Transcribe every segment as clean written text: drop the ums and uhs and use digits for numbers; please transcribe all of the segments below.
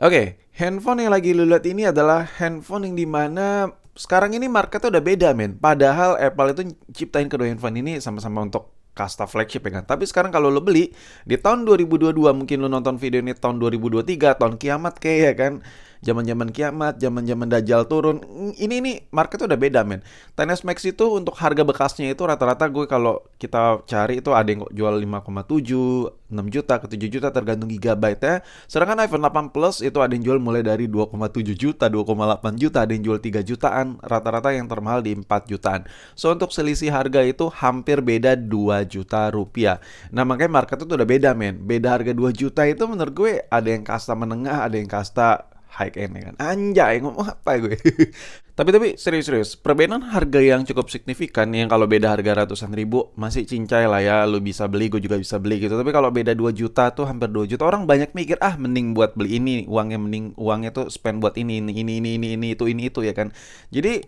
Oke, handphone yang lagi lu lihat ini adalah handphone yang dimana sekarang ini marketnya udah beda men. Padahal Apple itu ciptain kedua handphone ini sama-sama untuk kasta flagship ya kan. Tapi sekarang kalau lo beli di tahun 2022, mungkin lo nonton video ini tahun 2023, tahun kiamat kayak ya kan. Zaman-zaman kiamat, zaman-zaman Dajjal turun. Ini marketnya udah beda men. 10s Max itu untuk harga bekasnya itu rata-rata gue kalau kita cari itu ada yang jual 5,7, 6 juta ke 7 juta tergantung gigabyte ya. Sedangkan iPhone 8 Plus itu ada yang jual mulai dari 2,7 juta, 2,8 juta, ada yang jual 3 jutaan, rata-rata yang termahal di 4 jutaan. So untuk selisih harga itu hampir beda 2 juta rupiah. Nah makanya market itu udah beda men. Beda harga 2 juta itu menurut gue ada yang kasta menengah, ada yang kasta high end ya kan. Anjay, ngomong apa gue? Tapi serius-serius, perbedaan harga yang cukup signifikan yang kalau beda harga ratusan ribu masih cincai lah ya, lu bisa beli, gue juga bisa beli gitu. Tapi kalau beda 2 juta tuh hampir 2 juta, orang banyak mikir, ah mending buat beli ini, uangnya tuh spend buat ini itu ya kan. Jadi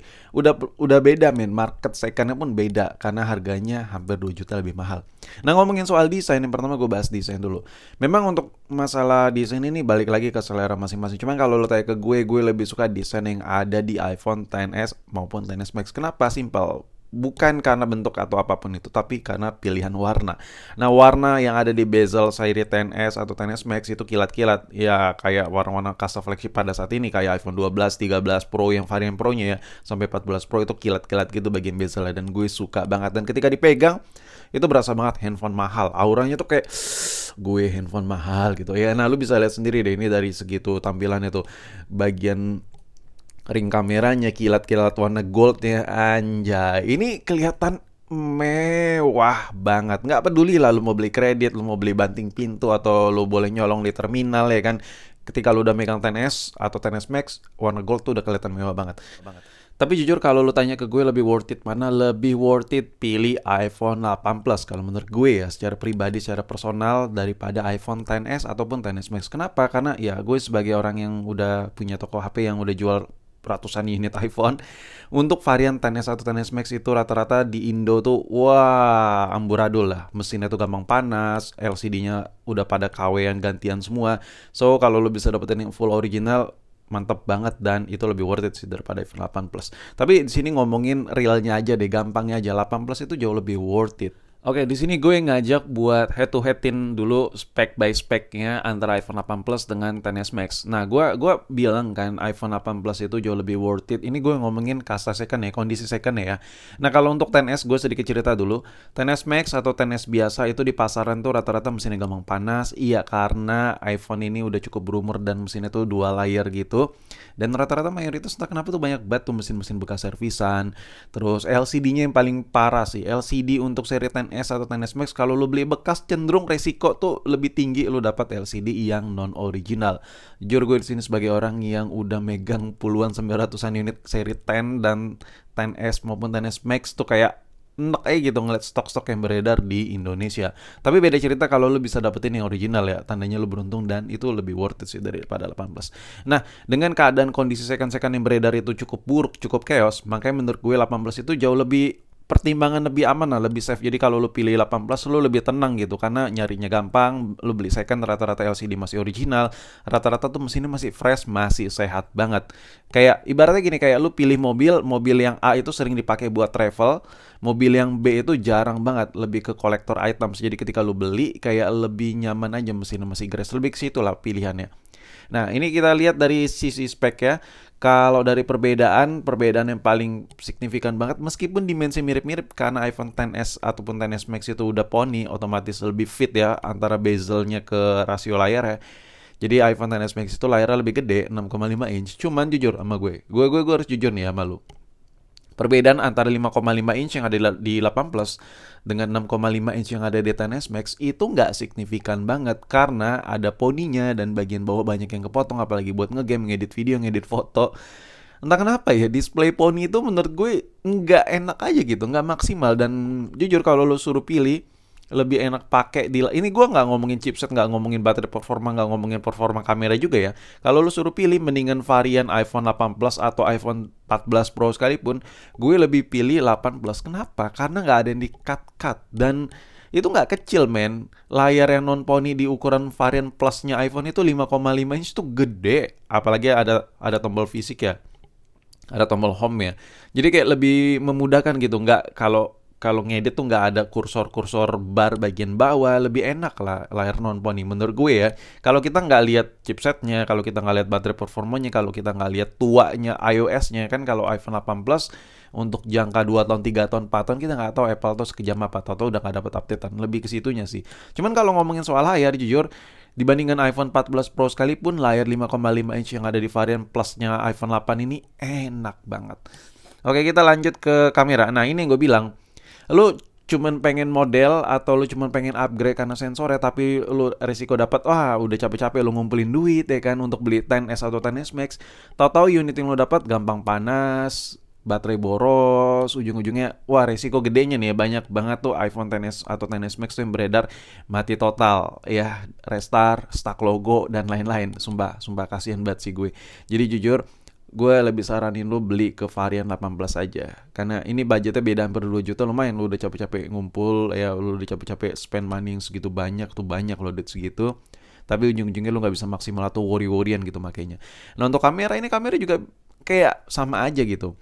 udah beda men, market secondnya pun beda karena harganya hampir 2 juta lebih mahal. Nah ngomongin soal desain, yang pertama gue bahas desain dulu. Memang untuk masalah desain ini balik lagi ke selera masing-masing. Cuman kalau lo tanya ke gue lebih suka desain yang ada di iPhone XS maupun XS Max. Kenapa? Simple. Bukan karena bentuk atau apapun itu, tapi karena pilihan warna. Nah, warna yang ada di bezel seri XS atau XS Max itu kilat-kilat. Ya, kayak warna-warna kasta flagship pada saat ini, kayak iPhone 12, 13 Pro yang varian Pro-nya ya, sampai 14 Pro itu kilat-kilat gitu bagian bezelnya. Dan gue suka banget. Dan ketika dipegang, itu berasa banget handphone mahal. Auranya tuh kayak gue handphone mahal gitu ya. Nah, lu bisa lihat sendiri deh ini dari segitu tampilannya tuh. Bagian ring kameranya kilat-kilat warna goldnya, anjay. Ini kelihatan mewah banget. Nggak peduli lah lu mau beli kredit, lu mau beli banting pintu, atau lu boleh nyolong di terminal ya kan. Ketika lu udah megang 10S atau 10S Max, warna gold tuh udah kelihatan mewah banget. Tapi jujur kalau lu tanya ke gue lebih worth it mana, lebih worth it pilih iPhone 8 Plus kalau menurut gue ya, secara pribadi, secara personal, daripada iPhone XS ataupun XS Max. Kenapa? Karena ya gue sebagai orang yang udah punya toko HP yang udah jual ratusan unit iPhone, untuk varian XS atau XS Max itu rata-rata di Indo tuh wah amburadul lah. Mesinnya tuh gampang panas, LCD-nya udah pada KW yang gantian semua. So kalau lu bisa dapetin yang full original, mantep banget dan itu lebih worth it sih daripada iPhone 8 Plus. Tapi di sini ngomongin realnya aja deh, gampangnya aja. 8 Plus itu jauh lebih worth it. Oke, di sini gue ngajak buat head to headin dulu spek by speknya antara iPhone 8 Plus dengan XS Max. Nah, gue bilang kan iPhone 8 Plus itu jauh lebih worth it. Ini gue ngomongin kasta second ya, kondisi second ya. Nah, kalau untuk XS gue sedikit cerita dulu. XS Max atau XS biasa itu di pasaran tuh rata-rata mesinnya gampang panas. Iya, karena iPhone ini udah cukup berumur dan mesinnya tuh dual layer gitu. Dan rata-rata mayoritas entah kenapa tuh banyak banget tuh mesin-mesin bekas servisan. Terus LCD-nya yang paling parah sih. LCD untuk seri XS atau XS Max kalau lu beli bekas cenderung resiko tuh lebih tinggi lu dapat LCD yang non original. Jujur gue di sini sebagai orang yang udah megang puluhan sampai ratusan unit seri 10 dan XS maupun XS Max tuh kayak enak aja gitu ngeliat stok-stok yang beredar di Indonesia. Tapi beda cerita kalau lu bisa dapetin yang original ya, tandanya lu beruntung dan itu lebih worth it sih daripada 18. Nah, dengan keadaan kondisi second-second yang beredar itu cukup buruk, cukup chaos, makanya menurut gue 18 itu jauh lebih pertimbangan lebih aman lah, lebih safe. Jadi kalau lu pilih 18 lu lebih tenang gitu karena nyarinya gampang. Lu beli second rata-rata LCD masih original, rata-rata tuh mesinnya masih fresh, masih sehat banget. Kayak ibaratnya gini, kayak lu pilih mobil yang A itu sering dipakai buat travel, mobil yang B itu jarang banget, lebih ke collector items. Jadi ketika lu beli kayak lebih nyaman aja, mesinnya masih grace, lebih ke situ lah pilihannya. Nah, ini kita lihat dari sisi spek ya. Kalau dari perbedaan yang paling signifikan banget, meskipun dimensi mirip-mirip karena iPhone XS ataupun XS Max itu udah poni, otomatis lebih fit ya antara bezelnya ke rasio layar ya. Jadi iPhone XS Max itu layarnya lebih gede, 6,5 inch. Cuman jujur sama gue harus jujur nih sama lu. Perbedaan antara 5,5 inch yang ada di 8 Plus dengan 6,5 inch yang ada di XS Max itu nggak signifikan banget karena ada poninya dan bagian bawah banyak yang kepotong, apalagi buat ngegame, ngedit video, ngedit foto. Entah kenapa ya, display poni itu menurut gue nggak enak aja gitu, nggak maksimal. Dan jujur kalau lo suruh pilih, lebih enak pakai di ini, gue nggak ngomongin chipset, nggak ngomongin baterai performa, nggak ngomongin performa kamera juga ya. Kalau lu suruh pilih mendingan varian iPhone 8 Plus atau iPhone 14 Pro sekalipun, gue lebih pilih 8 Plus. Kenapa? Karena nggak ada yang di cut dan itu nggak kecil men. Layar yang non poni di ukuran varian plusnya iPhone itu 5,5 inch tuh gede. Apalagi ada tombol fisik ya, ada tombol home ya. Jadi kayak lebih memudahkan gitu. Nggak kalau kalau ngedit tuh nggak ada kursor-kursor bar bagian bawah, lebih enak lah layar non poni menurut gue ya. Kalau kita nggak lihat chipsetnya, kalau kita nggak lihat baterai performanya, kalau kita nggak lihat tuanya iOS-nya kan, kalau iPhone 8 Plus untuk jangka 2 tahun, 3 tahun, 4 tahun kita nggak tahu Apple tuh sekejam apa, tahu udah nggak dapat updatean. Lebih ke situnya sih. Cuman kalau ngomongin soal layar, jujur dibandingkan iPhone 14 Pro sekalipun, layar 5,5 inch yang ada di varian Plusnya iPhone 8 ini enak banget. Oke, kita lanjut ke kamera. Nah, ini yang gue bilang, lu cuman pengen model atau lu cuman pengen upgrade karena sensornya, tapi lu risiko dapat, wah udah capek-capek lu ngumpulin duit ya kan untuk beli 10S atau 10S Max, tahu-tahu unit yang lu dapat gampang panas, baterai boros, ujung-ujungnya wah resiko gedenya nih ya, banyak banget tuh iPhone 10s atau 10s Max tuh yang beredar mati total ya, restart, stuck logo dan lain-lain. Sumpah kasihan banget sih gue. Jadi jujur gue lebih saranin lu beli ke varian 18 aja, karena ini budgetnya beda hampir 2 juta. Lumayan lu udah capek-capek ngumpul ya, lu udah capek-capek spend money yang segitu banyak tuh, banyak lo duit segitu, tapi ujung-ujungnya lu nggak bisa maksimal atau worry-worryan gitu makanya. Nah untuk kamera, ini kamera juga kayak sama aja gitu.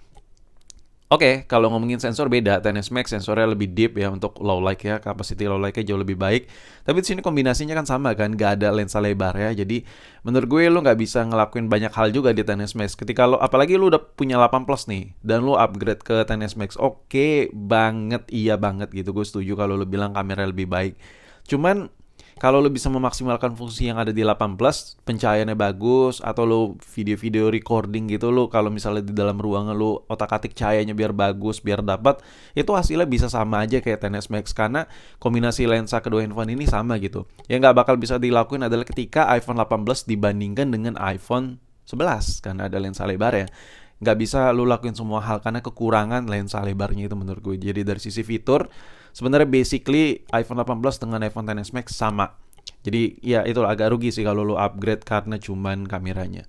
Oke, kalau ngomongin sensor beda, 10s Max sensornya lebih deep ya untuk low light ya, capacity low lightnya jauh lebih baik. Tapi di sini kombinasinya kan sama kan, gak ada lensa lebar ya. Jadi menurut gue lu nggak bisa ngelakuin banyak hal juga di 10s Max. Ketika lo, apalagi lu udah punya 8 Plus nih, dan lu upgrade ke 10s Max, oke banget, iya banget gitu. Gue setuju kalau lu bilang kamera lebih baik. Cuman kalau lo bisa memaksimalkan fungsi yang ada di 8 Plus, pencahayaannya bagus, atau lo video-video recording gitu, lo kalau misalnya di dalam ruangan lo otak-atik cahayanya biar bagus, biar dapat, itu hasilnya bisa sama aja kayak 10s Max, karena kombinasi lensa kedua handphone ini sama gitu. Yang nggak bakal bisa dilakuin adalah ketika iPhone 18 dibandingkan dengan iPhone 11, karena ada lensa lebar ya. Nggak bisa lo lakuin semua hal karena kekurangan lensa lebarnya itu menurut gue. Jadi dari sisi fitur, sebenarnya basically iPhone 18 dengan iPhone XS Max sama. Jadi ya itu agak rugi sih kalau lo upgrade karena cuman kameranya.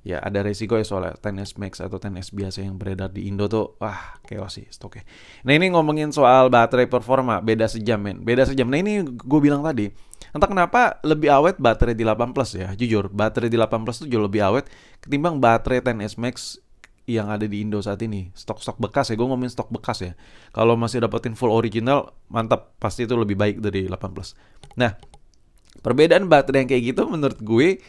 Ya ada resiko ya soalnya 10s Max atau 10s biasa yang beredar di Indo tuh wah chaos sih stoknya. Nah ini ngomongin soal baterai performa, beda sejam men, beda sejam. Nah ini gue bilang tadi, entah kenapa lebih awet baterai di 8 Plus ya. Jujur baterai di 8 Plus tuh jauh lebih awet ketimbang baterai 10s Max yang ada di Indo saat ini. Stok-stok bekas ya, gue ngomongin stok bekas ya. Kalau masih dapetin full original, mantap, pasti itu lebih baik dari 8 Plus. Nah, perbedaan baterai yang kayak gitu menurut gue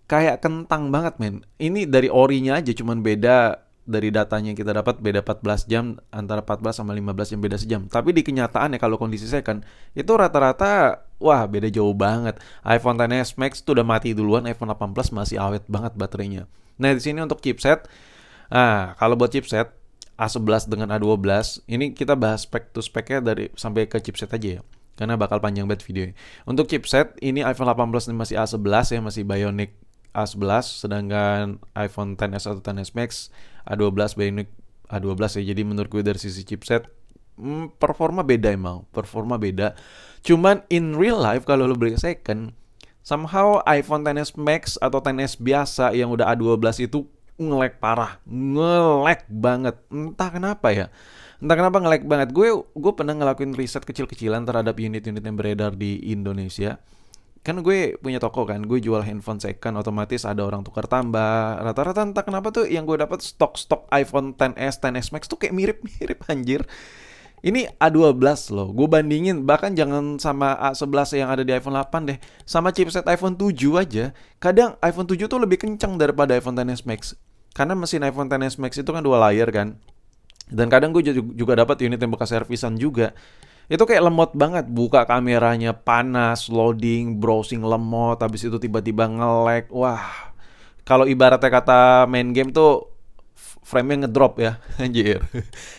kayak kentang banget men. Ini dari orinya aja cuman beda, dari datanya yang kita dapat beda 14 jam, antara 14 sama 15 jam, beda sejam. Tapi di kenyataan ya kalau kondisi second, itu rata-rata wah beda jauh banget. iPhone XS Max tuh udah mati duluan, iPhone 8 Plus masih awet banget baterainya. Nah, di sini untuk chipset, kalau buat chipset A11 dengan A12, ini kita bahas spek to speknya dari sampai ke chipset aja ya. Karena bakal panjang banget videonya. Untuk chipset, ini iPhone 18 ini masih A11 ya, masih Bionic A11, sedangkan iPhone XS atau XS Max A12 Bionic A12 ya. Jadi menurut gue dari sisi chipset, performa beda emang, performa beda. Cuman in real life kalau lo beli second, somehow iPhone XS Max atau XS biasa yang udah A12 itu nge-lag parah, nge-lag banget. Entah kenapa ya. Entah kenapa nge-lag banget. Gue pernah ngelakuin riset kecil-kecilan terhadap unit-unit yang beredar di Indonesia. Kan gue punya toko kan, gue jual handphone second, otomatis ada orang tukar tambah. Rata-rata entah kenapa tuh yang gue dapat stok-stok iPhone XS, XS Max tuh kayak mirip-mirip anjir. Ini A12 loh, gue bandingin, bahkan jangan sama A11 yang ada di iPhone 8 deh, sama chipset iPhone 7 aja. Kadang iPhone 7 tuh lebih kencang daripada iPhone XS Max. Karena mesin iPhone XS Max itu kan 2 layer kan. Dan kadang gue juga dapat unit yang bekas servisan juga. Itu kayak lemot banget, buka kameranya panas, loading, browsing lemot, habis itu tiba-tiba nge-lag. Wah, kalau ibaratnya kata main game tuh frame-nya ngedrop ya, anjir.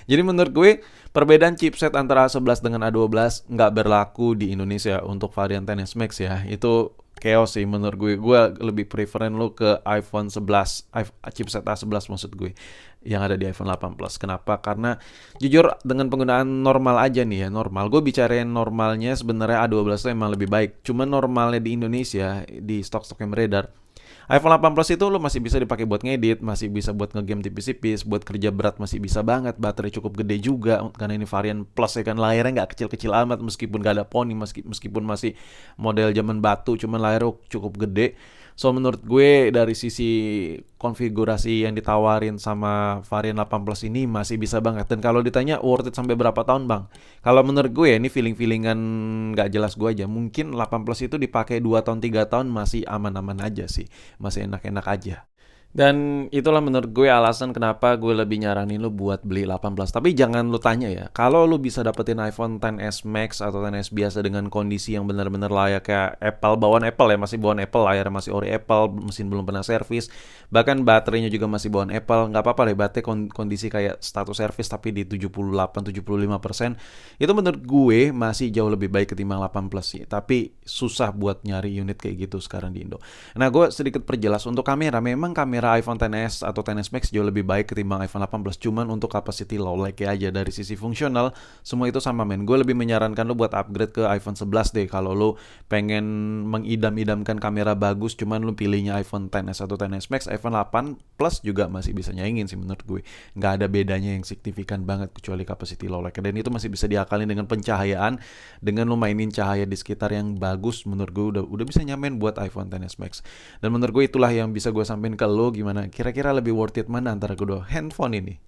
Jadi menurut gue perbedaan chipset antara A11 dengan A12 nggak berlaku di Indonesia untuk varian XS Max ya. Itu chaos sih menurut gue. Gue lebih preferen lo ke iPhone 11, chipset A11 maksud gue, yang ada di iPhone 8 Plus. Kenapa? Karena jujur dengan penggunaan normal aja nih ya, normal. Gue bicarain normalnya sebenarnya A12 itu emang lebih baik. Cuma normalnya di Indonesia, di stok-stok yang beredar, iPhone 8 Plus itu lo masih bisa dipakai buat ngedit, masih bisa buat ngegame tipis-tipis, buat kerja berat masih bisa banget, baterai cukup gede juga karena ini varian Plus ya kan, layarnya nggak kecil-kecil amat meskipun nggak ada poni, meskipun masih model zaman batu, cuman layarnya cukup gede. So menurut gue dari sisi konfigurasi yang ditawarin sama varian 8 Plus ini masih bisa banget. Dan kalau ditanya worth it sampai berapa tahun bang? Kalau menurut gue ini feeling-feelingan gak jelas gue aja. Mungkin 8 Plus itu dipakai 2 tahun 3 tahun masih aman-aman aja sih. Masih enak-enak aja. Dan itulah menurut gue alasan kenapa gue lebih nyaranin lu buat beli 18. Tapi jangan lu tanya ya, kalau lu bisa dapetin iPhone XS Max atau XS biasa dengan kondisi yang benar-benar layak kayak Apple, bawaan Apple ya, masih bawaan Apple, layar masih ori Apple, mesin belum pernah servis, bahkan baterainya juga masih bawaan Apple, nggak apa-apa deh baterai kondisi kayak status servis tapi di 78-75%, itu menurut gue masih jauh lebih baik ketimbang 8 Plus sih. Tapi susah buat nyari unit kayak gitu sekarang di Indo. Nah, gue sedikit perjelas untuk kamera. Memang kamera iPhone XS atau XS Max jauh lebih baik ketimbang iPhone 18. Cuman untuk capacity low like aja dari sisi fungsional, semua itu sama men. Gue lebih menyarankan lo buat upgrade ke iPhone 11 deh kalau lo pengen mengidam-idamkan kamera bagus. Cuman lo pilihnya iPhone XS atau XS Max. iPhone 8 Plus juga masih bisa nyaingin sih menurut gue. Nggak ada bedanya yang signifikan banget kecuali capacity low like. Dan itu masih bisa diakalin dengan pencahayaan. Dengan lo mainin cahaya di sekitar yang bagus, menurut gue udah bisa nyamain buat iPhone XS Max. Dan menurut gue itulah yang bisa gue sampein ke lo, gimana kira-kira lebih worth it mana antara kedua handphone ini.